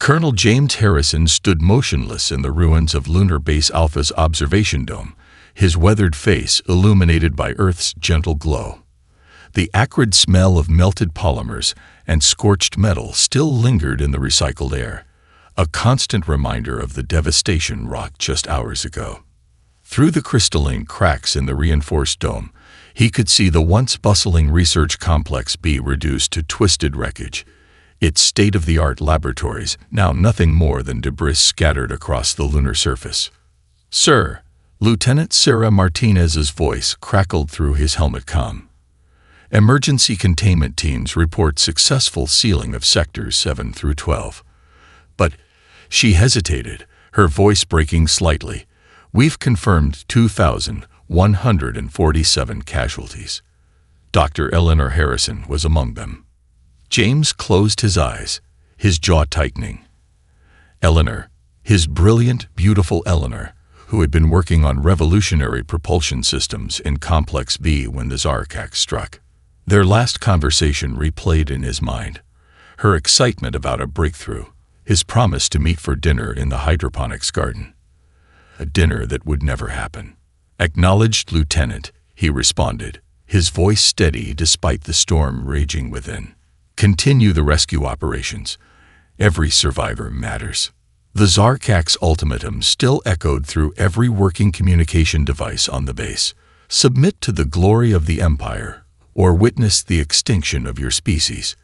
Colonel James Harrison stood motionless in the ruins of Lunar Base Alpha's observation dome, his weathered face illuminated by Earth's gentle glow. The acrid smell of melted polymers and scorched metal still lingered in the recycled air, a constant reminder of the devastation wrought just hours ago. Through the crystalline cracks in the reinforced dome, he could see the once bustling research complex be reduced to twisted wreckage, its state-of-the-art laboratories now nothing more than debris scattered across the lunar surface. "Sir," Lieutenant Sarah Martinez's voice crackled through his helmet comm. "Emergency containment teams report successful sealing of sectors 7 through 12. But," she hesitated, her voice breaking slightly, "we've confirmed 2,147 casualties." Dr. Eleanor Harrison was among them. James closed his eyes, his jaw tightening. Eleanor, his brilliant, beautiful Eleanor, who had been working on revolutionary propulsion systems in Complex B when the Zarkak struck. Their last conversation replayed in his mind. Her excitement about a breakthrough, his promise to meet for dinner in the hydroponics garden. A dinner that would never happen. "Acknowledged, Lieutenant," he responded, his voice steady despite the storm raging within. "Continue the rescue operations. Every survivor matters." The Zarkak's ultimatum still echoed through every working communication device on the base. "Submit to the glory of the Empire, or witness the extinction of your species.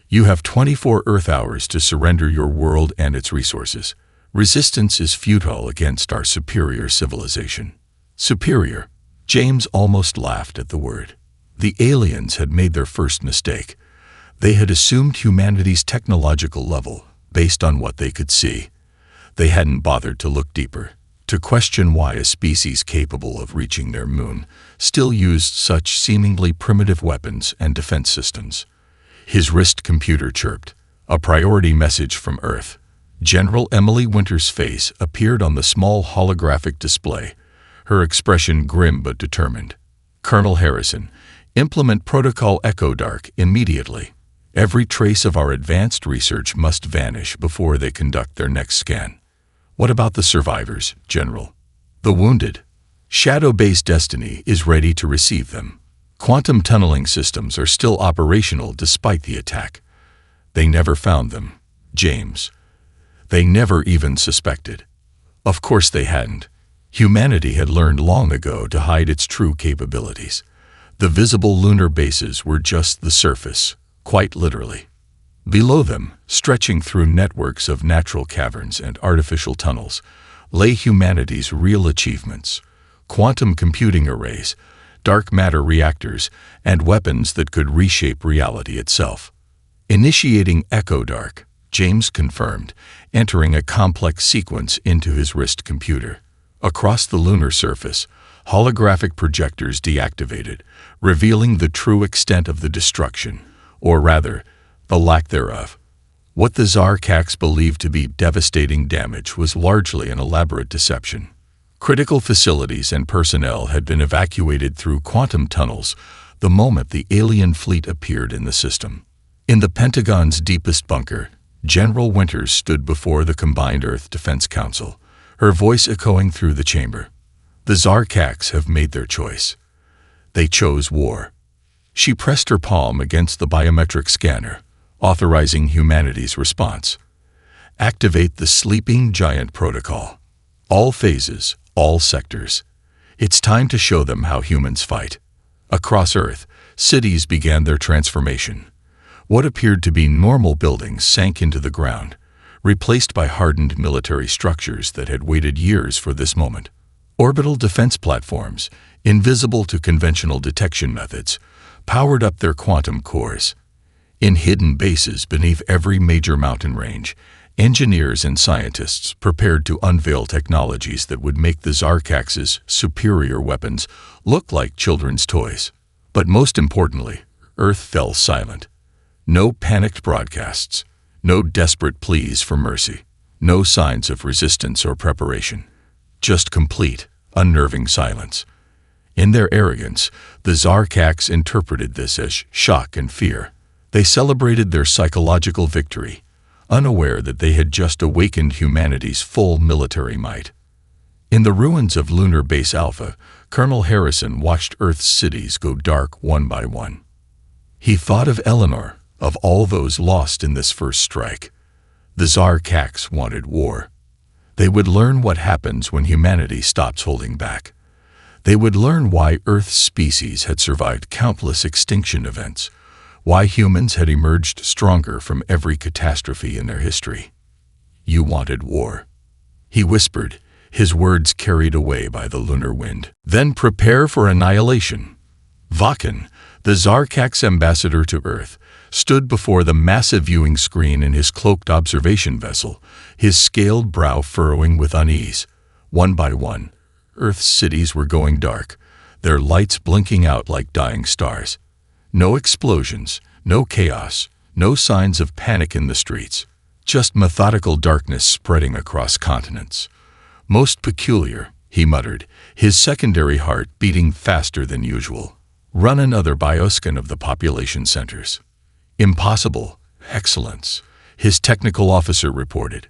You have 24 Earth hours to surrender your world and its resources. Resistance is futile against our superior civilization." Superior? James almost laughed at the word. The aliens had made their first mistake. They had assumed humanity's technological level based on what they could see. They hadn't bothered to look deeper, to question why a species capable of reaching their moon still used such seemingly primitive weapons and defense systems. His wrist computer chirped, a priority message from Earth. General Emily Winter's face appeared on the small holographic display, her expression grim but determined. "Colonel Harrison, implement Protocol Echo Dark immediately. Every trace of our advanced research must vanish before they conduct their next scan." "What about the survivors, General?" "The wounded? Shadow Base Destiny is ready to receive them. Quantum tunneling systems are still operational despite the attack. They never found them, James. They never even suspected. Of course they hadn't. Humanity had learned long ago to hide its true capabilities. The visible lunar bases were just the surface, quite literally. Below them, stretching through networks of natural caverns and artificial tunnels, lay humanity's real achievements: quantum computing arrays, dark matter reactors, and weapons that could reshape reality itself. "Initiating Echo Dark," James confirmed, entering a complex sequence into his wrist computer. Across the lunar surface, holographic projectors deactivated, revealing the true extent of the destruction, or rather, the lack thereof. What the Zarkaks believed to be devastating damage was largely an elaborate deception. Critical facilities and personnel had been evacuated through quantum tunnels the moment the alien fleet appeared in the system. In the Pentagon's deepest bunker, General Winters stood before the combined Earth Defense Council, her voice echoing through the chamber. "The Zarkaks have made their choice. They chose war." She pressed her palm against the biometric scanner, authorizing humanity's response. "Activate the Sleeping Giant Protocol. All phases, all sectors. It's time to show them how humans fight." Across Earth, cities began their transformation. What appeared to be normal buildings sank into the ground, replaced by hardened military structures that had waited years for this moment. Orbital defense platforms, invisible to conventional detection methods, powered up their quantum cores. In hidden bases beneath every major mountain range, engineers and scientists prepared to unveil technologies that would make the Zarkaks' superior weapons look like children's toys. But most importantly, Earth fell silent. No panicked broadcasts, no desperate pleas for mercy, no signs of resistance or preparation. Just complete, unnerving silence. In their arrogance, the Zarkaks interpreted this as shock and fear. They celebrated their psychological victory, unaware that they had just awakened humanity's full military might. In the ruins of Lunar Base Alpha, Colonel Harrison watched Earth's cities go dark one by one. He thought of Eleanor, of all those lost in this first strike. The Zarkax wanted war. They would learn what happens when humanity stops holding back. They would learn why Earth's species had survived countless extinction events, why humans had emerged stronger from every catastrophe in their history. You wanted war, he whispered, his words carried away by the lunar wind. Then prepare for annihilation. Vakan, the Zarkax ambassador to Earth, stood before the massive viewing screen in his cloaked observation vessel, his scaled brow furrowing with unease. One by one, Earth's cities were going dark, their lights blinking out like dying stars. No explosions, no chaos, no signs of panic in the streets, just methodical darkness spreading across continents. Most peculiar, he muttered, his secondary heart beating faster than usual. Run another bioscan of the population centers. Impossible, Excellence, his technical officer reported.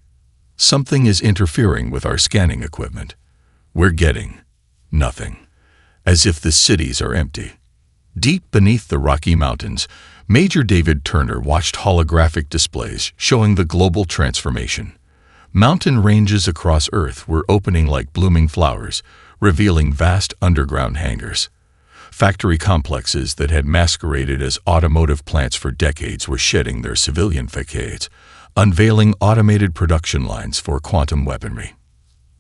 Something is interfering with our scanning equipment. We're getting nothing, as if the cities are empty. Deep beneath the Rocky Mountains, Major David Turner watched holographic displays showing the global transformation. Mountain ranges across Earth were opening like blooming flowers, revealing vast underground hangars. Factory complexes that had masqueraded as automotive plants for decades were shedding their civilian facades, unveiling automated production lines for quantum weaponry.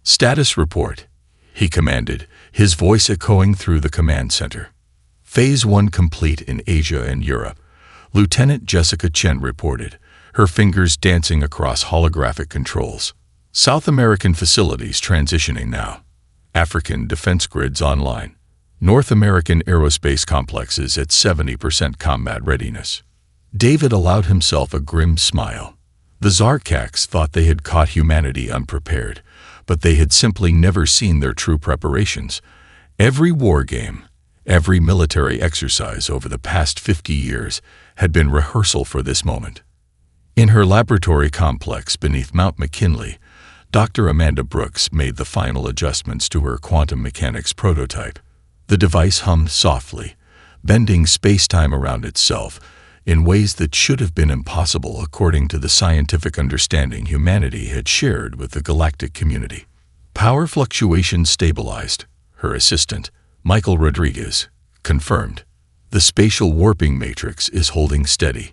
Status report, he commanded, his voice echoing through the command center. Phase 1 complete in Asia and Europe. Lieutenant Jessica Chen reported, her fingers dancing across holographic controls. South American facilities transitioning now. African defense grids online. North American aerospace complexes at 70% combat readiness. David allowed himself a grim smile. The Zarkax thought they had caught humanity unprepared, but they had simply never seen their true preparations. Every war game, every military exercise over the past 50 years had been rehearsal for this moment. In her laboratory complex beneath Mount McKinley, Dr. Amanda Brooks made the final adjustments to her quantum mechanics prototype. The device hummed softly, bending space-time around itself in ways that should have been impossible according to the scientific understanding humanity had shared with the galactic community. Power fluctuations stabilized, her assistant, Michael Rodriguez, confirmed. The spatial warping matrix is holding steady.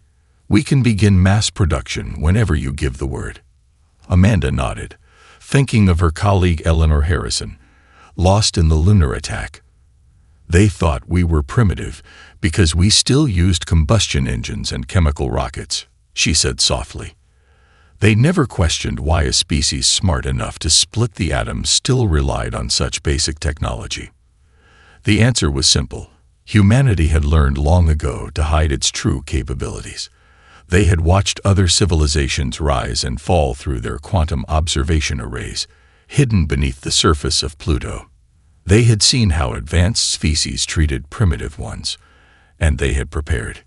We can begin mass production whenever you give the word. Amanda nodded, thinking of her colleague Eleanor Harrison, lost in the lunar attack. They thought we were primitive because we still used combustion engines and chemical rockets, she said softly. They never questioned why a species smart enough to split the atom still relied on such basic technology. The answer was simple. Humanity had learned long ago to hide its true capabilities. They had watched other civilizations rise and fall through their quantum observation arrays, hidden beneath the surface of Pluto. They had seen how advanced species treated primitive ones, and they had prepared.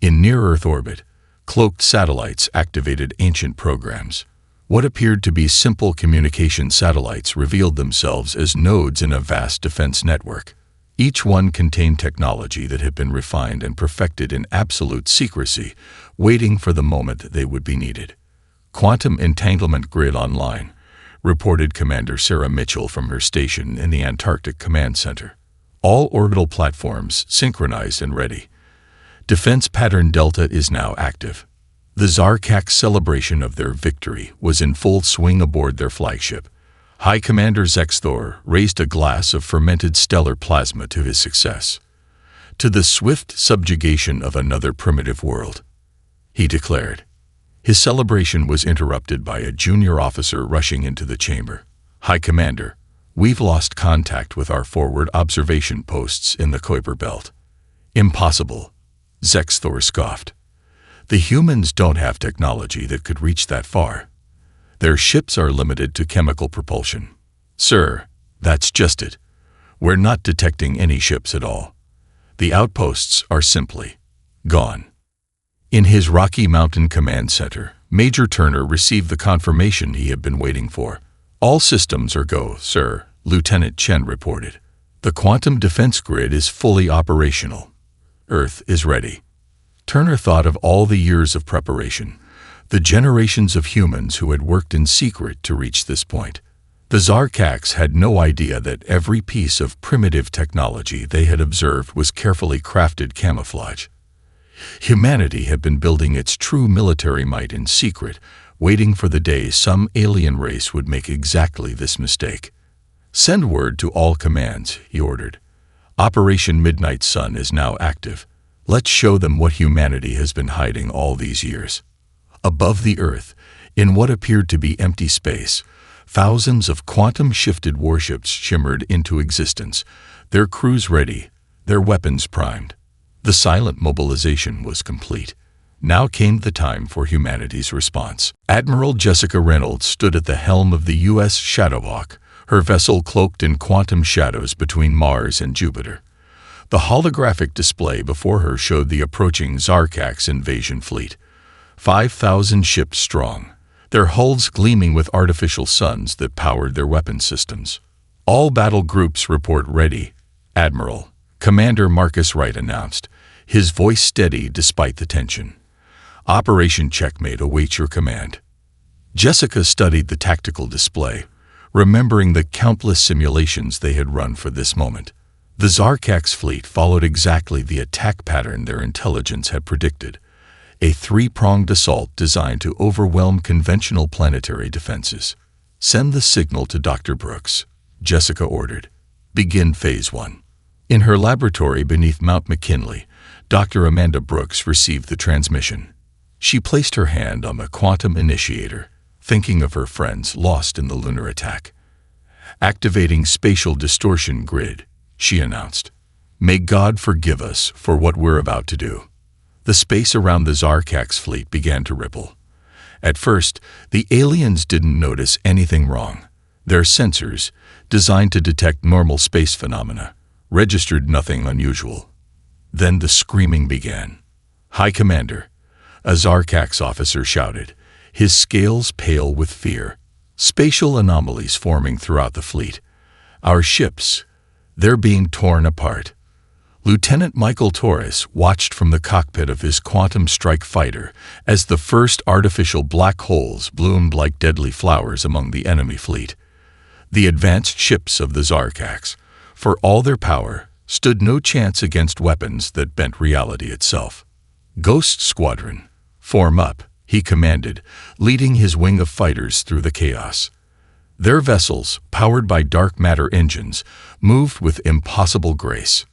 In near-Earth orbit, cloaked satellites activated ancient programs. What appeared to be simple communication satellites revealed themselves as nodes in a vast defense network. Each one contained technology that had been refined and perfected in absolute secrecy, waiting for the moment they would be needed. Quantum Entanglement Grid Online, reported Commander Sarah Mitchell from her station in the Antarctic Command Center. All orbital platforms synchronized and ready. Defense Pattern Delta is now active. The Zarkax celebration of their victory was in full swing aboard their flagship. High Commander Zexthor raised a glass of fermented stellar plasma to his success. To the swift subjugation of another primitive world, he declared. His celebration was interrupted by a junior officer rushing into the chamber. High Commander, we've lost contact with our forward observation posts in the Kuiper Belt. Impossible, Zexthor scoffed. The humans don't have technology that could reach that far. Their ships are limited to chemical propulsion. Sir, that's just it. We're not detecting any ships at all. The outposts are simply gone. In his Rocky Mountain Command Center, Major Turner received the confirmation he had been waiting for. "All systems are go, sir," Lieutenant Chen reported. "The quantum defense grid is fully operational. Earth is ready." Turner thought of all the years of preparation, the generations of humans who had worked in secret to reach this point. The Zarkax had no idea that every piece of primitive technology they had observed was carefully crafted camouflage. Humanity had been building its true military might in secret, waiting for the day some alien race would make exactly this mistake. "Send word to all commands," he ordered. "Operation Midnight Sun is now active. Let's show them what humanity has been hiding all these years." Above the Earth, in what appeared to be empty space, thousands of quantum-shifted warships shimmered into existence, their crews ready, their weapons primed. The silent mobilization was complete. Now came the time for humanity's response. Admiral Jessica Reynolds stood at the helm of the U.S. Shadowhawk, her vessel cloaked in quantum shadows between Mars and Jupiter. The holographic display before her showed the approaching Zarkax invasion fleet, 5,000 ships strong, their hulls gleaming with artificial suns that powered their weapon systems. "All battle groups report ready, Admiral," Commander Marcus Wright announced, his voice steady despite the tension. "Operation Checkmate awaits your command." Jessica studied the tactical display, remembering the countless simulations they had run for this moment. The Zarkax fleet followed exactly the attack pattern their intelligence had predicted, a three-pronged assault designed to overwhelm conventional planetary defenses. "Send the signal to Dr. Brooks," Jessica ordered. "Begin Phase 1. In her laboratory beneath Mount McKinley, Dr. Amanda Brooks received the transmission. She placed her hand on the quantum initiator, thinking of her friends lost in the lunar attack. "Activating spatial distortion grid," she announced. "May God forgive us for what we're about to do." The space around the Zarkax fleet began to ripple. At first, the aliens didn't notice anything wrong. Their sensors, designed to detect normal space phenomena, registered nothing unusual. Then the screaming began. "High Commander," a Zarkax officer shouted, his scales pale with fear. "Spatial anomalies forming throughout the fleet. Our ships, they're being torn apart." Lieutenant Michael Torres watched from the cockpit of his quantum strike fighter as the first artificial black holes bloomed like deadly flowers among the enemy fleet. The advanced ships of the Zarkax, for all their power, stood no chance against weapons that bent reality itself. "Ghost Squadron, form up," he commanded, leading his wing of fighters through the chaos. Their vessels, powered by dark matter engines, moved with impossible grace.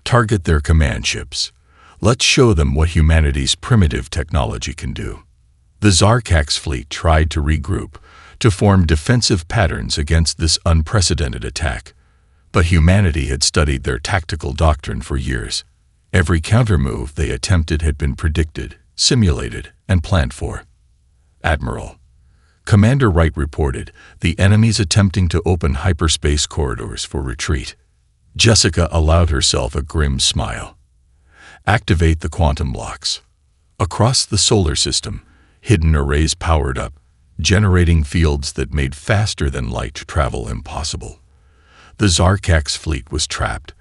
"Target their command ships. Let's show them what humanity's primitive technology can do." The Zarkax fleet tried to regroup, to form defensive patterns against this unprecedented attack. But humanity had studied their tactical doctrine for years. Every countermove they attempted had been predicted, simulated, and planned for. "Admiral," Commander Wright reported, "the enemy's attempting to open hyperspace corridors for retreat." Jessica allowed herself a grim smile. "Activate the quantum locks." Across the solar system, hidden arrays powered up, generating fields that made faster than light travel impossible. The Zarkax fleet was trapped,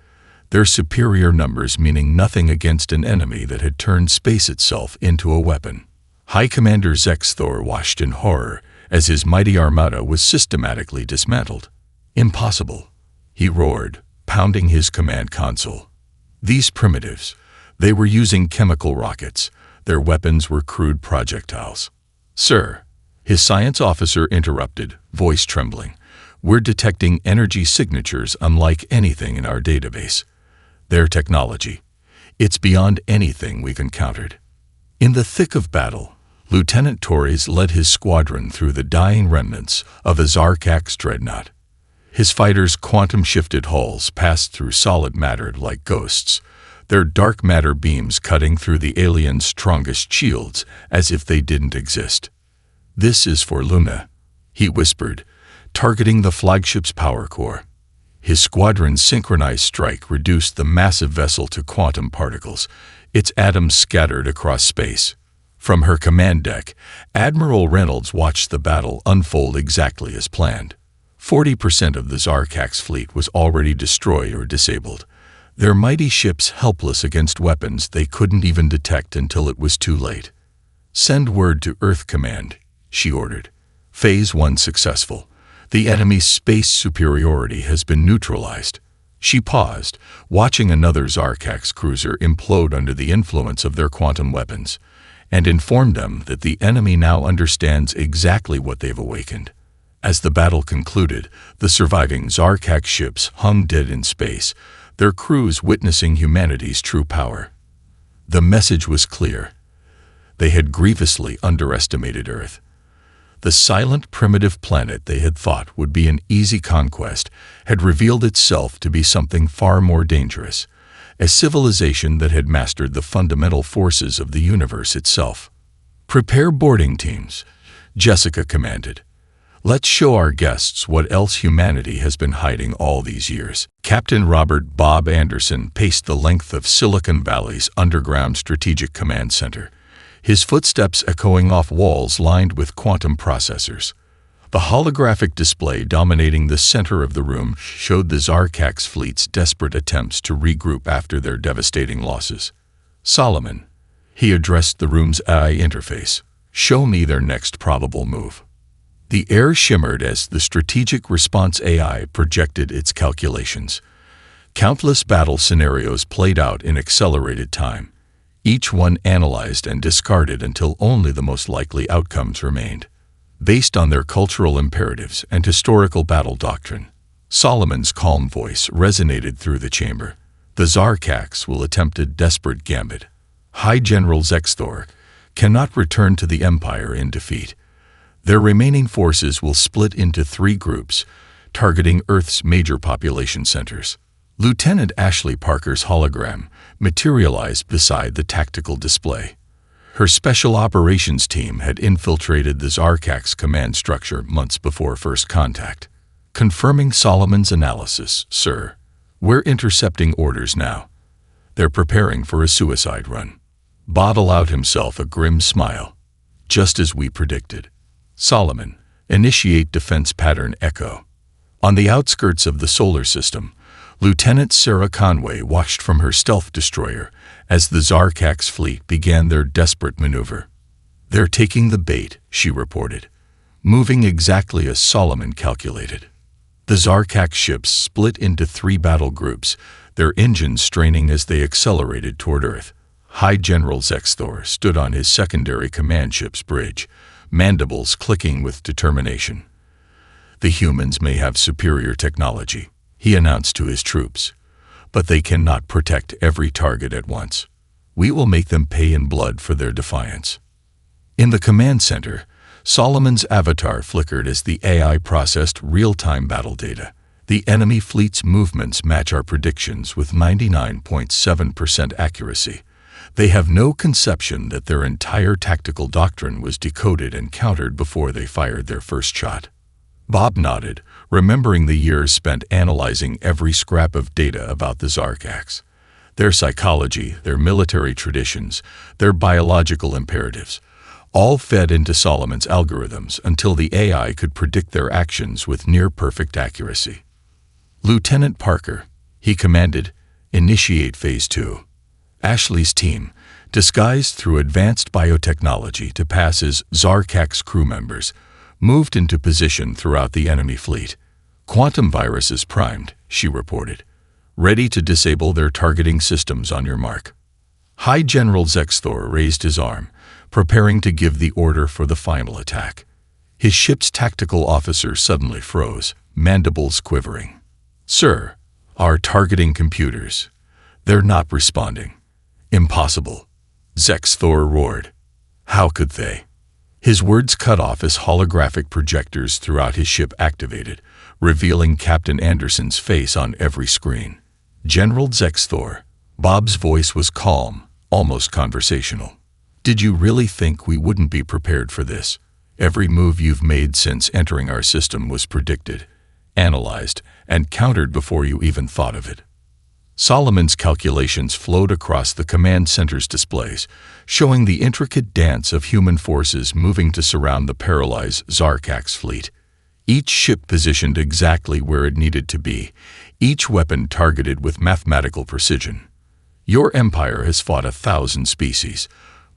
their superior numbers meaning nothing against an enemy that had turned space itself into a weapon. High Commander Zexthor watched in horror as his mighty armada was systematically dismantled. "Impossible," he roared, pounding his command console. These primitives, they were using chemical rockets. Their weapons were crude projectiles. "Sir," his science officer interrupted, voice trembling, "we're detecting energy signatures unlike anything in our database. Their technology, it's beyond anything we've encountered." In the thick of battle, Lieutenant Torres led his squadron through the dying remnants of a Zarkax dreadnought. His fighters' quantum-shifted hulls passed through solid matter like ghosts, their dark matter beams cutting through the aliens' strongest shields as if they didn't exist. "This is for Luna," he whispered, targeting the flagship's power core. His squadron's synchronized strike reduced the massive vessel to quantum particles, its atoms scattered across space. From her command deck, Admiral Reynolds watched the battle unfold exactly as planned. 40% of the Zarkak's fleet was already destroyed or disabled, their mighty ships helpless against weapons they couldn't even detect until it was too late. "Send word to Earth Command," she ordered. "Phase 1 successful. The enemy's space superiority has been neutralized." She paused, watching another Zarkak's cruiser implode under the influence of their quantum weapons, and informed them that the enemy now understands exactly what they've awakened. As the battle concluded, the surviving Zarkak ships hung dead in space, their crews witnessing humanity's true power. The message was clear. They had grievously underestimated Earth. The silent, primitive planet they had thought would be an easy conquest had revealed itself to be something far more dangerous, a civilization that had mastered the fundamental forces of the universe itself. "Prepare boarding teams," Jessica commanded. "Let's show our guests what else humanity has been hiding all these years." Captain Robert "Bob" Anderson paced the length of Silicon Valley's underground strategic command center, his footsteps echoing off walls lined with quantum processors. The holographic display dominating the center of the room showed the Zarkak's fleet's desperate attempts to regroup after their devastating losses. "Solomon," he addressed the room's AI interface, "show me their next probable move." The air shimmered as the strategic response AI projected its calculations. Countless battle scenarios played out in accelerated time, each one analyzed and discarded until only the most likely outcomes remained. Based on their cultural imperatives and historical battle doctrine, Solomon's calm voice resonated through the chamber. "The Zarkaks will attempt a desperate gambit. High General Zexthor cannot return to the Empire in defeat. Their remaining forces will split into 3 groups, targeting Earth's major population centers." Lieutenant Ashley Parker's hologram materialized beside the tactical display. Her special operations team had infiltrated the Zarkak's command structure months before first contact. "Confirming Solomon's analysis, sir. We're intercepting orders now. They're preparing for a suicide run." Bob allowed himself a grim smile. "Just as we predicted. Solomon, initiate defense pattern Echo." On the outskirts of the solar system, Lieutenant Sarah Conway watched from her stealth destroyer as the Zarkak's fleet began their desperate maneuver. "They're taking the bait," she reported, moving exactly as Solomon calculated. The Zarkak ships split into 3 battle groups, their engines straining as they accelerated toward Earth. High General Zexthor stood on his secondary command ship's bridge, mandibles clicking with determination. "The humans may have superior technology," he announced to his troops, "but they cannot protect every target at once. We will make them pay in blood for their defiance." In the command center, Solomon's avatar flickered as the AI processed real-time battle data. "The enemy fleet's movements match our predictions with 99.7% accuracy. They have no conception that their entire tactical doctrine was decoded and countered before they fired their first shot." Bob nodded, remembering the years spent analyzing every scrap of data about the Zarkaks. Their psychology, their military traditions, their biological imperatives, all fed into Solomon's algorithms until the AI could predict their actions with near-perfect accuracy. "Lieutenant Parker," he commanded, "initiate Phase 2. Ashley's team, disguised through advanced biotechnology to pass as Zarkak's crew members, moved into position throughout the enemy fleet. "Quantum virus is primed," she reported, "ready to disable their targeting systems on your mark." High General Zexthor raised his arm, preparing to give the order for the final attack. His ship's tactical officer suddenly froze, mandibles quivering. "Sir, our targeting computers, they're not responding." "Impossible," Zexthor roared. "How could they?" His words cut off as holographic projectors throughout his ship activated, revealing Captain Anderson's face on every screen. "General Zexthor." Bob's voice was calm, almost conversational. "Did you really think we wouldn't be prepared for this? Every move you've made since entering our system was predicted, analyzed, and countered before you even thought of it." Solomon's calculations flowed across the command center's displays, showing the intricate dance of human forces moving to surround the paralyzed Zarkak's fleet. Each ship positioned exactly where it needed to be, each weapon targeted with mathematical precision. "Your empire has fought 1,000 species,"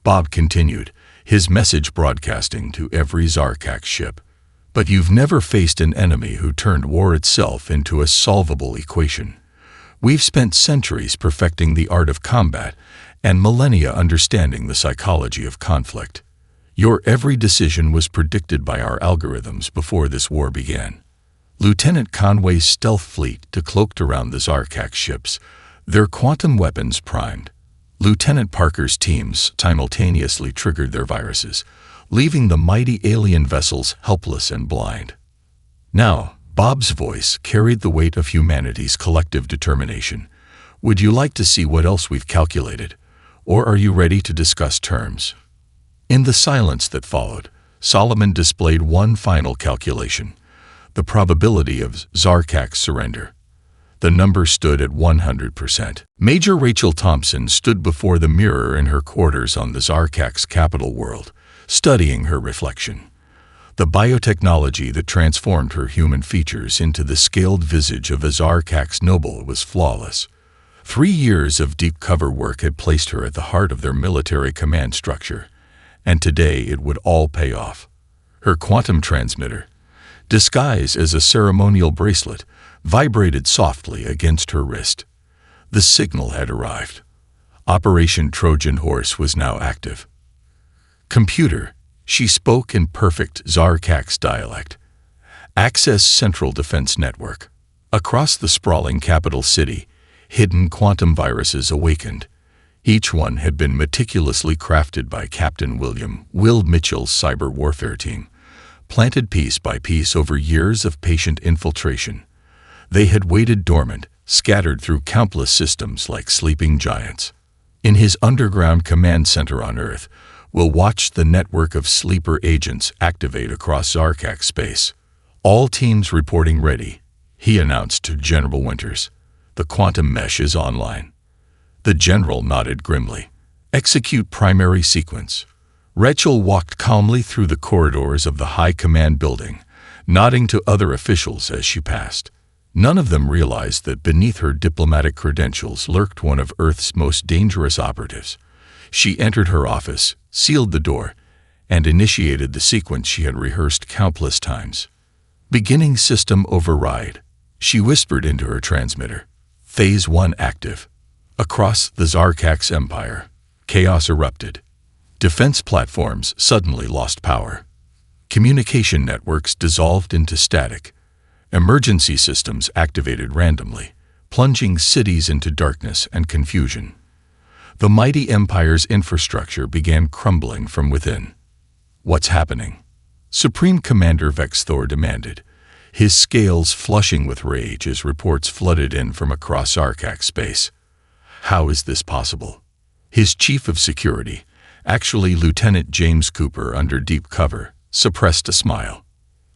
Bob continued, his message broadcasting to every Zarkak ship. "But you've never faced an enemy who turned war itself into a solvable equation. We've spent centuries perfecting the art of combat and millennia understanding the psychology of conflict. Your every decision was predicted by our algorithms before this war began." Lieutenant Conway's stealth fleet cloaked around the Zarkak ships, their quantum weapons primed. Lieutenant Parker's teams simultaneously triggered their viruses, leaving the mighty alien vessels helpless and blind. Now, Bob's voice carried the weight of humanity's collective determination. "Would you like to see what else we've calculated? Or are you ready to discuss terms?" In the silence that followed, Solomon displayed one final calculation: the probability of Zarkak's surrender. The number stood at 100%. Major Rachel Thompson stood before the mirror in her quarters on the Zarkak's capital world, studying her reflection. The biotechnology that transformed her human features into the scaled visage of a Zarkak's noble was flawless. 3 years of deep cover work had placed her at the heart of their military command structure, and today it would all pay off. Her quantum transmitter, disguised as a ceremonial bracelet, vibrated softly against her wrist. The signal had arrived. Operation Trojan Horse was now active. "Computer," she spoke in perfect Zarkak's dialect. "Access Central Defense Network." Across the sprawling capital city, hidden quantum viruses awakened. Each one had been meticulously crafted by Captain William "Will" Mitchell's cyber warfare team, planted piece by piece over years of patient infiltration. They had waited dormant, scattered through countless systems like sleeping giants. In his underground command center on Earth, Will watched the network of sleeper agents activate across Zarkak space. "All teams reporting ready," he announced to General Winters. "The quantum mesh is online." The general nodded grimly. "Execute primary sequence." Rachel walked calmly through the corridors of the High Command building, nodding to other officials as she passed. None of them realized that beneath her diplomatic credentials lurked one of Earth's most dangerous operatives. She entered her office, sealed the door, and initiated the sequence she had rehearsed countless times. "Beginning system override," she whispered into her transmitter. "Phase 1 active." Across the Zarkak's empire, chaos erupted. Defense platforms suddenly lost power. Communication networks dissolved into static. Emergency systems activated randomly, plunging cities into darkness and confusion. The mighty empire's infrastructure began crumbling from within. "What's happening?" Supreme Commander Vexthor demanded, his scales flushing with rage as reports flooded in from across Zarkak space. "How is this possible?" His chief of security, actually Lieutenant James Cooper under deep cover, suppressed a smile.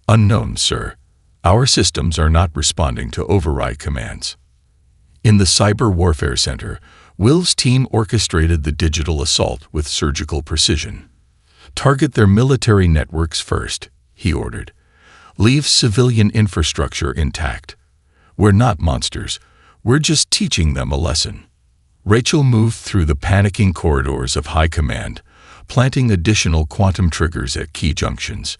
"Unknown, sir. Our systems are not responding to override commands." In the Cyber Warfare Center, Will's team orchestrated the digital assault with surgical precision. "Target their military networks first," he ordered. "Leave civilian infrastructure intact. We're not monsters. We're just teaching them a lesson." Rachel moved through the panicking corridors of High Command, planting additional quantum triggers at key junctions.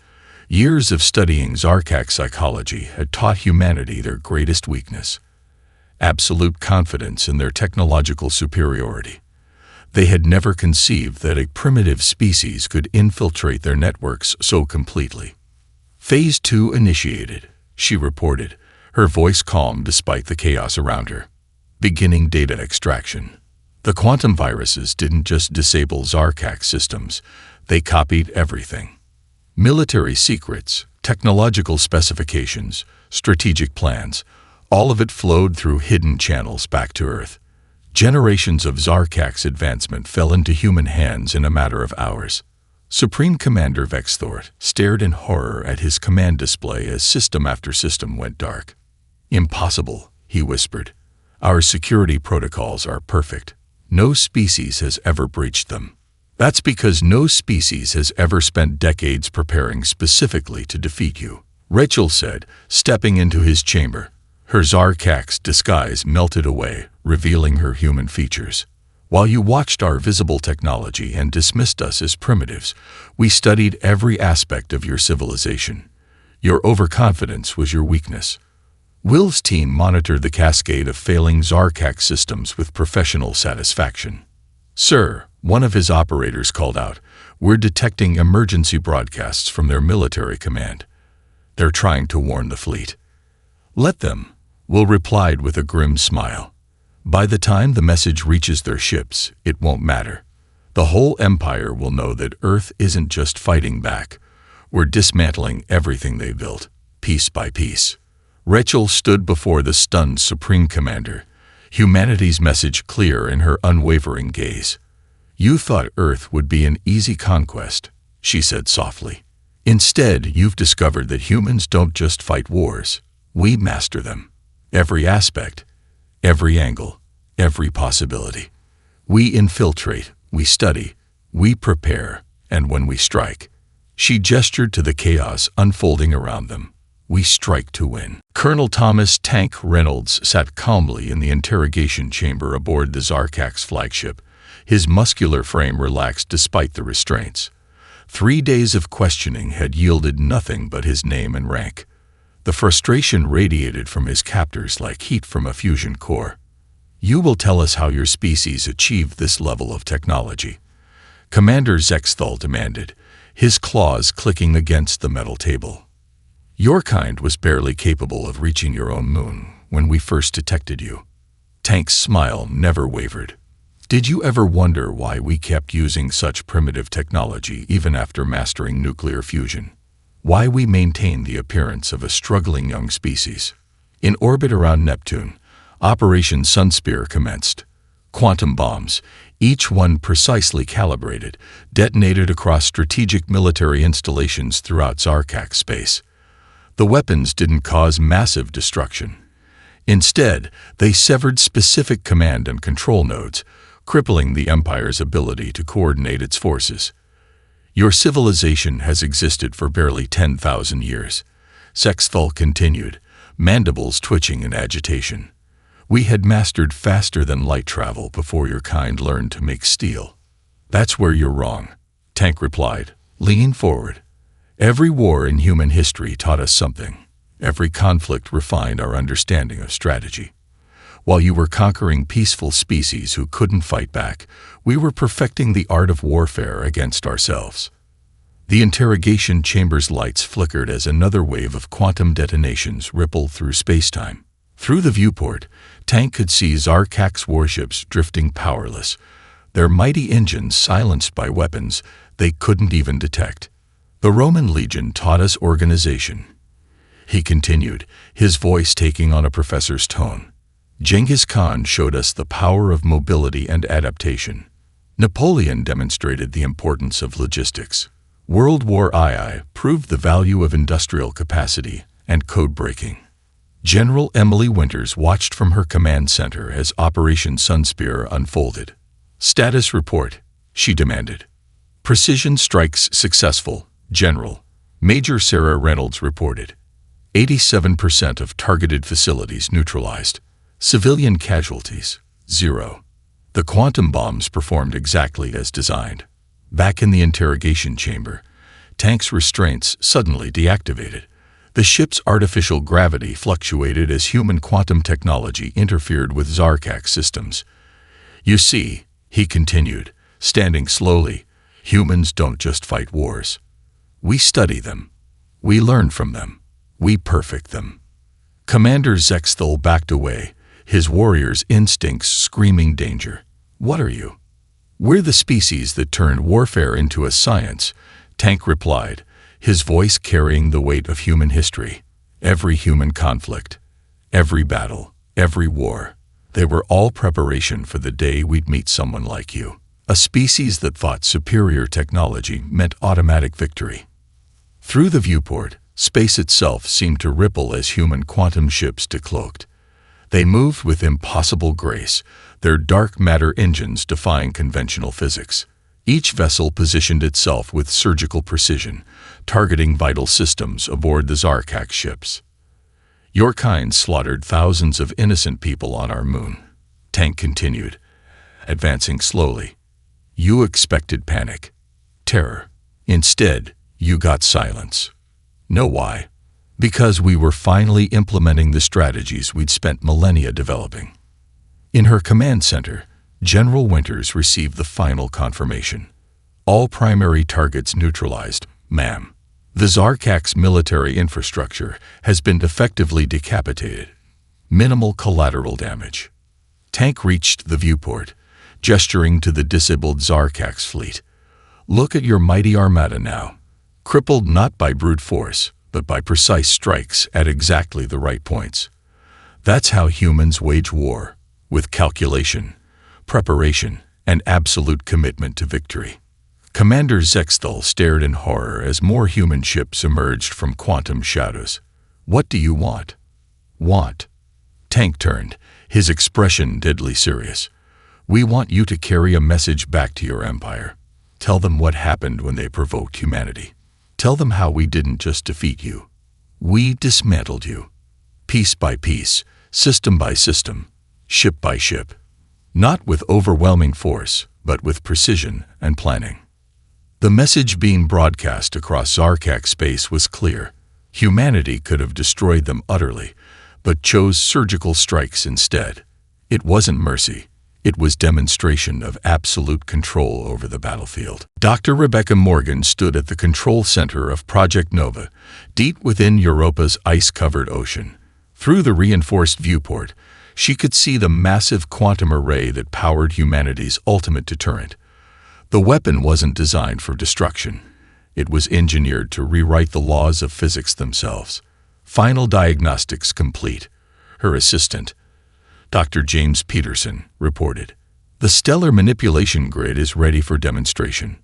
Years of studying Zarkak psychology had taught humanity their greatest weakness: absolute confidence in their technological superiority. They had never conceived that a primitive species could infiltrate their networks so completely. "Phase 2 initiated," she reported, her voice calm despite the chaos around her. "Beginning data extraction." The quantum viruses didn't just disable Zarkak systems, they copied everything. Military secrets, technological specifications, strategic plans, all of it flowed through hidden channels back to Earth. Generations of Zarkak's advancement fell into human hands in a matter of hours. Supreme Commander Vexthor stared in horror at his command display as system after system went dark. "Impossible," he whispered. "Our security protocols are perfect. No species has ever breached them." That's because no species has ever spent decades preparing specifically to defeat you, Rachel said, stepping into his chamber. Her Zarkak's disguise melted away, revealing her human features. While you watched our visible technology and dismissed us as primitives, we studied every aspect of your civilization. Your overconfidence was your weakness. Will's team monitored the cascade of failing Zarkak systems with professional satisfaction. Sir, one of his operators called out, we're detecting emergency broadcasts from their military command. They're trying to warn the fleet. Let them, Will replied with a grim smile. By the time the message reaches their ships, it won't matter. The whole empire will know that Earth isn't just fighting back. We're dismantling everything they built, piece by piece. Rachel stood before the stunned Supreme Commander, humanity's message clear in her unwavering gaze. You thought Earth would be an easy conquest, she said softly. Instead, you've discovered that humans don't just fight wars. We master them. Every aspect, every angle, every possibility. We infiltrate, we study, we prepare, and when we strike. She gestured to the chaos unfolding around them. We strike to win. Colonel Thomas Tank Reynolds sat calmly in the interrogation chamber aboard the Zarkak's flagship, his muscular frame relaxed despite the restraints. 3 days of questioning had yielded nothing but his name and rank. The frustration radiated from his captors like heat from a fusion core. You will tell us how your species achieved this level of technology, Commander Zexthal demanded, his claws clicking against the metal table. Your kind was barely capable of reaching your own moon when we first detected you. Tank's smile never wavered. Did you ever wonder why we kept using such primitive technology even after mastering nuclear fusion? Why we maintained the appearance of a struggling young species? In orbit around Neptune, Operation Sunspear commenced. Quantum bombs, each one precisely calibrated, detonated across strategic military installations throughout Zarkak space. The weapons didn't cause massive destruction. Instead, they severed specific command and control nodes, crippling the Empire's ability to coordinate its forces. Your civilization has existed for barely 10,000 years, Zexthal continued, mandibles twitching in agitation. We had mastered faster than light travel before your kind learned to make steel. That's where you're wrong, Tank replied, leaning forward. Every war in human history taught us something. Every conflict refined our understanding of strategy. While you were conquering peaceful species who couldn't fight back, we were perfecting the art of warfare against ourselves. The interrogation chamber's lights flickered as another wave of quantum detonations rippled through spacetime. Through the viewport, Tank could see Zarkak's warships drifting powerless, their mighty engines silenced by weapons they couldn't even detect. The Roman Legion taught us organization, he continued, his voice taking on a professor's tone. Genghis Khan showed us the power of mobility and adaptation. Napoleon demonstrated the importance of logistics. World War II proved the value of industrial capacity and code breaking. General Emily Winters watched from her command center as Operation Sunspear unfolded. Status report, she demanded. Precision strikes successful, General. Major Sarah Reynolds reported. 87% of targeted facilities neutralized. Civilian casualties, 0. The quantum bombs performed exactly as designed. Back in the interrogation chamber, Tank's restraints suddenly deactivated. The ship's artificial gravity fluctuated as human quantum technology interfered with Zarkak systems. You see, he continued, standing slowly, humans don't just fight wars. We study them. We learn from them. We perfect them. Commander Zexthal backed away, his warrior's instincts screaming danger. What are you? We're the species that turned warfare into a science, Tank replied, his voice carrying the weight of human history. Every human conflict, every battle, every war, they were all preparation for the day we'd meet someone like you. A species that thought superior technology meant automatic victory. Through the viewport, space itself seemed to ripple as human quantum ships decloaked. They moved with impossible grace, their dark matter engines defying conventional physics. Each vessel positioned itself with surgical precision, targeting vital systems aboard the Zarkak ships. Your kind slaughtered thousands of innocent people on our moon. Tank continued, advancing slowly. You expected panic, terror. Instead, you got silence. Know why? Because we were finally implementing the strategies we'd spent millennia developing. In her command center, General Winters received the final confirmation. All primary targets neutralized, ma'am. The Zarkak's military infrastructure has been effectively decapitated. Minimal collateral damage. Tank reached the viewport, gesturing to the disabled Zarkak's fleet. Look at your mighty armada now, crippled not by brute force, but by precise strikes at exactly the right points. That's how humans wage war, with calculation, preparation, and absolute commitment to victory. Commander Zexthal stared in horror as more human ships emerged from quantum shadows. What do you want? Want? Tank turned, his expression deadly serious. We want you to carry a message back to your empire. Tell them what happened when they provoked humanity. Tell them how we didn't just defeat you. We dismantled you. Piece by piece, system by system, ship by ship. Not with overwhelming force, but with precision and planning. The message being broadcast across Zarkak space was clear. Humanity could have destroyed them utterly, but chose surgical strikes instead. It wasn't mercy. It was demonstration of absolute control over the battlefield. Dr. Rebecca Morgan stood at the control center of Project Nova, deep within Europa's ice-covered ocean. Through the reinforced viewport, she could see the massive quantum array that powered humanity's ultimate deterrent. The weapon wasn't designed for destruction. It was engineered to rewrite the laws of physics themselves. Final diagnostics complete. Her assistant, Dr. James Peterson, reported. The stellar manipulation grid is ready for demonstration.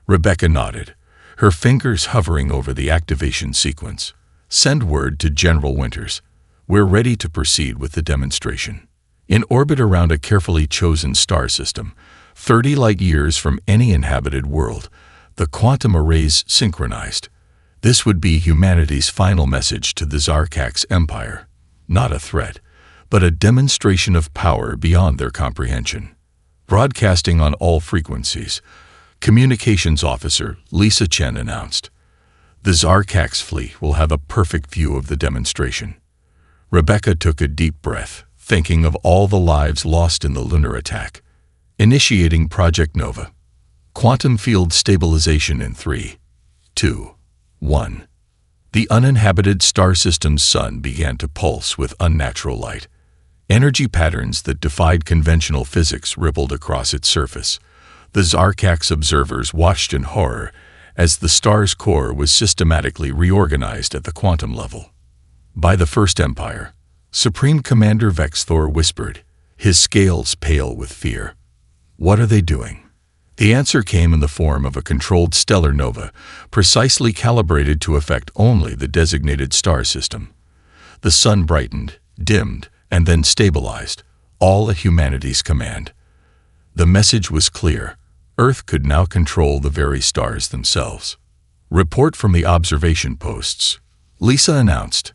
Rebecca nodded, her fingers hovering over the activation sequence. Send word to General Winters. We're ready to proceed with the demonstration. In orbit around a carefully chosen star system, 30 light-years from any inhabited world, the quantum arrays synchronized. This would be humanity's final message to the Zarkak's empire. Not a threat, but a demonstration of power beyond their comprehension. Broadcasting on all frequencies, Communications Officer Lisa Chen announced, the Zarkak's fleet will have a perfect view of the demonstration. Rebecca took a deep breath, thinking of all the lives lost in the lunar attack. Initiating Project Nova. Quantum field stabilization in 3, 2, 1. The uninhabited star system's sun began to pulse with unnatural light. Energy patterns that defied conventional physics rippled across its surface. The Zarkak's observers watched in horror as the star's core was systematically reorganized at the quantum level. By the First Empire, Supreme Commander Vexthor whispered, his scales pale with fear. What are they doing? The answer came in the form of a controlled stellar nova, precisely calibrated to affect only the designated star system. The sun brightened, dimmed, and then stabilized, all at humanity's command. The message was clear. Earth could now control the very stars themselves. Report from the observation posts. Lisa announced.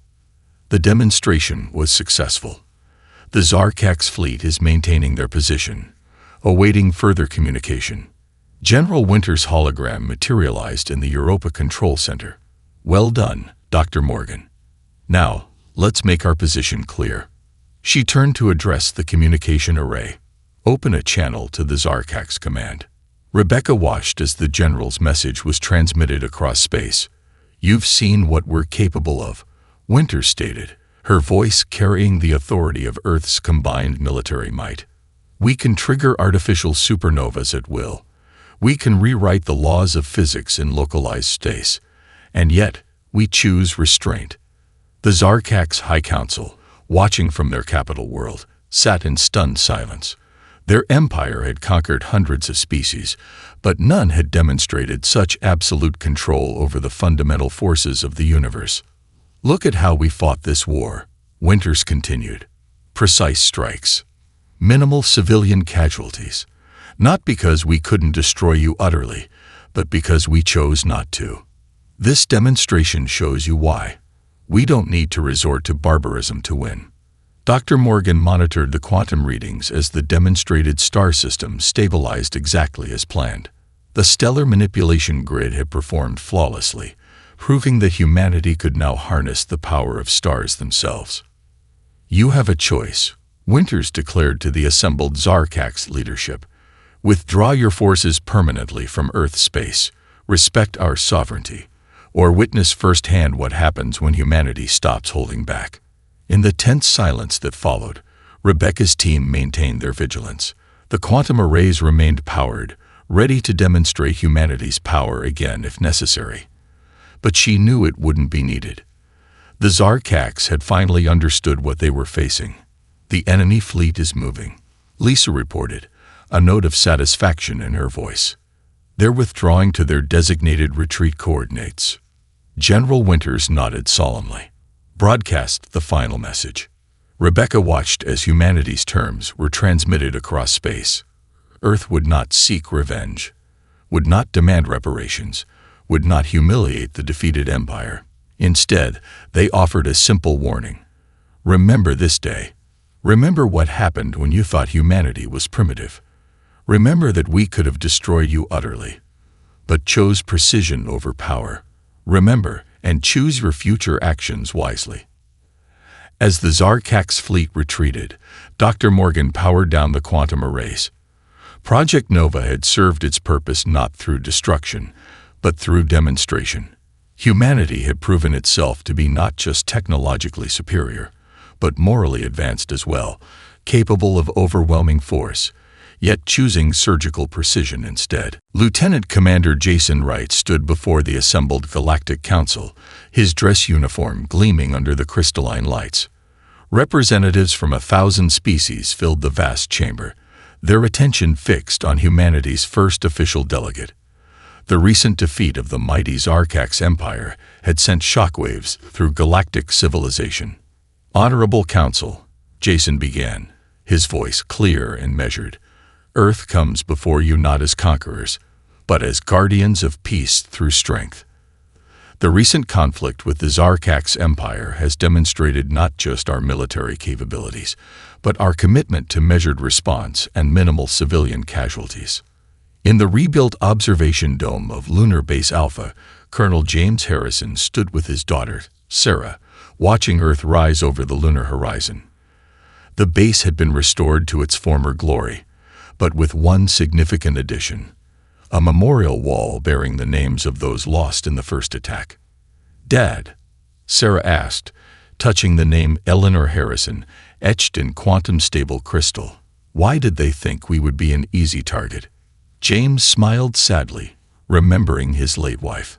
The demonstration was successful. The Zarkak's fleet is maintaining their position, awaiting further communication. General Winters' hologram materialized in the Europa Control Center. Well done, Dr. Morgan. Now, let's make our position clear. She turned to address the communication array. Open a channel to the Zarkak's command. Rebecca watched as the general's message was transmitted across space. You've seen what we're capable of, Winters stated, her voice carrying the authority of Earth's combined military might. We can trigger artificial supernovas at will. We can rewrite the laws of physics in localized space. And yet, we choose restraint. The Zarkak's High Council, watching from their capital world, sat in stunned silence. Their empire had conquered hundreds of species, but none had demonstrated such absolute control over the fundamental forces of the universe. Look at how we fought this war, Winters continued. Precise strikes. Minimal civilian casualties. Not because we couldn't destroy you utterly, but because we chose not to. This demonstration shows you why. We don't need to resort to barbarism to win. Dr. Morgan monitored the quantum readings as the demonstrated star system stabilized exactly as planned. The stellar manipulation grid had performed flawlessly, proving that humanity could now harness the power of stars themselves. You have a choice, Winters declared to the assembled Zarkak's leadership. Withdraw your forces permanently from Earth space, respect our sovereignty, or witness firsthand what happens when humanity stops holding back. In the tense silence that followed, Rebecca's team maintained their vigilance. The quantum arrays remained powered, ready to demonstrate humanity's power again if necessary. But she knew it wouldn't be needed. The Zarkaks had finally understood what they were facing. The enemy fleet is moving, Lisa reported, a note of satisfaction in her voice. They're withdrawing to their designated retreat coordinates. General Winters nodded solemnly. Broadcast the final message. Rebecca watched as humanity's terms were transmitted across space. Earth would not seek revenge, would not demand reparations, would not humiliate the defeated empire. Instead, they offered a simple warning. Remember this day. Remember what happened when you thought humanity was primitive. Remember that we could have destroyed you utterly, but chose precision over power. Remember and choose your future actions wisely. As the Zarkak's fleet retreated, Dr. Morgan powered down the quantum arrays. Project Nova had served its purpose not through destruction, but through demonstration. Humanity had proven itself to be not just technologically superior, but morally advanced as well, capable of overwhelming force, yet choosing surgical precision instead. Lieutenant Commander Jason Wright stood before the assembled Galactic Council, his dress uniform gleaming under the crystalline lights. Representatives from 1,000 species filled the vast chamber, their attention fixed on humanity's first official delegate. The recent defeat of the mighty Zarkak's empire had sent shockwaves through galactic civilization. Honorable Council, Jason began, his voice clear and measured. Earth comes before you not as conquerors, but as guardians of peace through strength. The recent conflict with the Zarkak's empire has demonstrated not just our military capabilities, but our commitment to measured response and minimal civilian casualties. In the rebuilt observation dome of Lunar Base Alpha, Colonel James Harrison stood with his daughter, Sarah, watching Earth rise over the lunar horizon. The base had been restored to its former glory, but with one significant addition: a memorial wall bearing the names of those lost in the first attack. "Dad," Sarah asked, touching the name Eleanor Harrison, etched in quantum-stable crystal, "why did they think we would be an easy target?" James smiled sadly, remembering his late wife.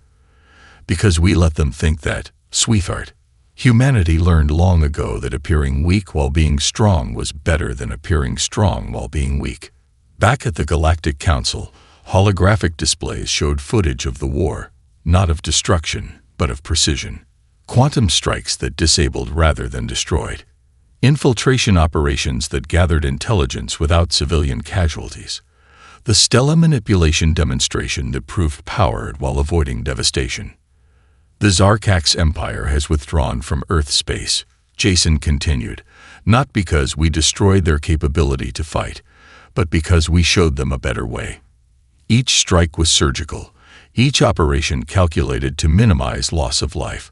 "Because we let them think that, sweetheart. Humanity learned long ago that appearing weak while being strong was better than appearing strong while being weak." Back at the Galactic Council, holographic displays showed footage of the war, not of destruction, but of precision. Quantum strikes that disabled rather than destroyed. Infiltration operations that gathered intelligence without civilian casualties. The stellar manipulation demonstration that proved power while avoiding devastation. The Zarkak's empire has withdrawn from Earth space, Jason continued, not because we destroyed their capability to fight, but because we showed them a better way. Each strike was surgical, each operation calculated to minimize loss of life.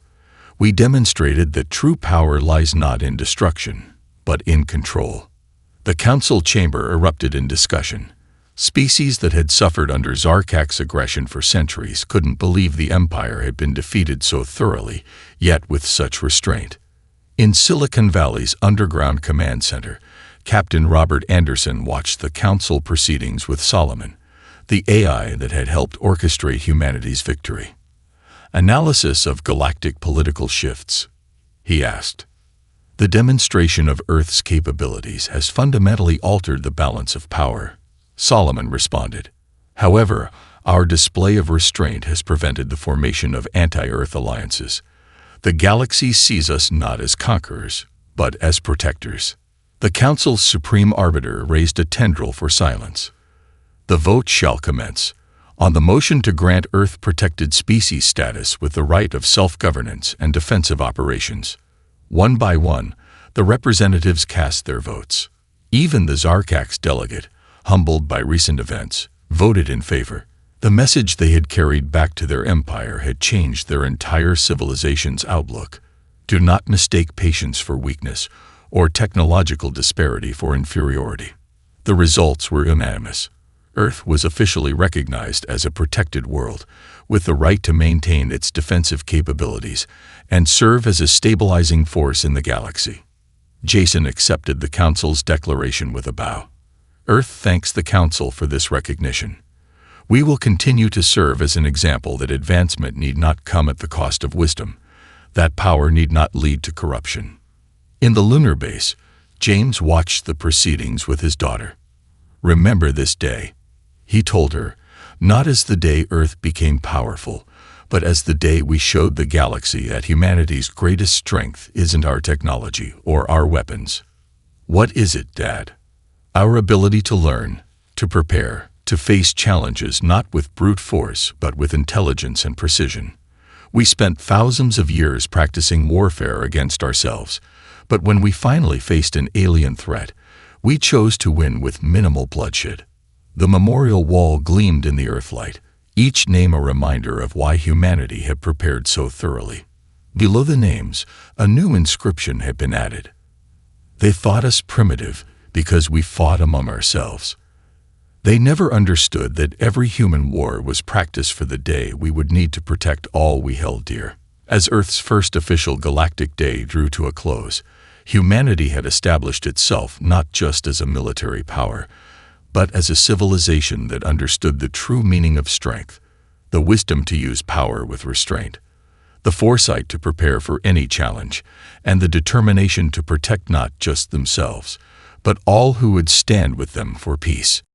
We demonstrated that true power lies not in destruction, but in control. The council chamber erupted in discussion. Species that had suffered under Zarkak's aggression for centuries couldn't believe the empire had been defeated so thoroughly, yet with such restraint. In Silicon Valley's underground command center, Captain Robert Anderson watched the council proceedings with Solomon, the AI that had helped orchestrate humanity's victory. "Analysis of galactic political shifts," he asked. "The demonstration of Earth's capabilities has fundamentally altered the balance of power," Solomon responded. "However, our display of restraint has prevented the formation of anti-Earth alliances. The galaxy sees us not as conquerors, but as protectors." The Council's supreme arbiter raised a tendril for silence. The vote shall commence on the motion to grant Earth protected species status with the right of self-governance and defensive operations. One by one, the representatives cast their votes. Even the Zarkax delegate, humbled by recent events, voted in favor. The message they had carried back to their empire had changed their entire civilization's outlook. Do not mistake patience for weakness or technological disparity for inferiority. The results were unanimous. Earth was officially recognized as a protected world, with the right to maintain its defensive capabilities and serve as a stabilizing force in the galaxy. Jason accepted the Council's declaration with a bow. Earth thanks the Council for this recognition. We will continue to serve as an example that advancement need not come at the cost of wisdom, that power need not lead to corruption. In the lunar base, James watched the proceedings with his daughter. Remember this day, he told her, not as the day Earth became powerful, but as the day we showed the galaxy that humanity's greatest strength isn't our technology or our weapons. What is it, Dad? Our ability to learn, to prepare, to face challenges not with brute force but with intelligence and precision. We spent thousands of years practicing warfare against ourselves, but when we finally faced an alien threat, we chose to win with minimal bloodshed. The memorial wall gleamed in the earthlight, each name a reminder of why humanity had prepared so thoroughly. Below the names, a new inscription had been added. They thought us primitive because we fought among ourselves. They never understood that every human war was practiced for the day we would need to protect all we held dear. As Earth's first official Galactic Day drew to a close, humanity had established itself not just as a military power, but as a civilization that understood the true meaning of strength, the wisdom to use power with restraint, the foresight to prepare for any challenge, and the determination to protect not just themselves, but all who would stand with them for peace.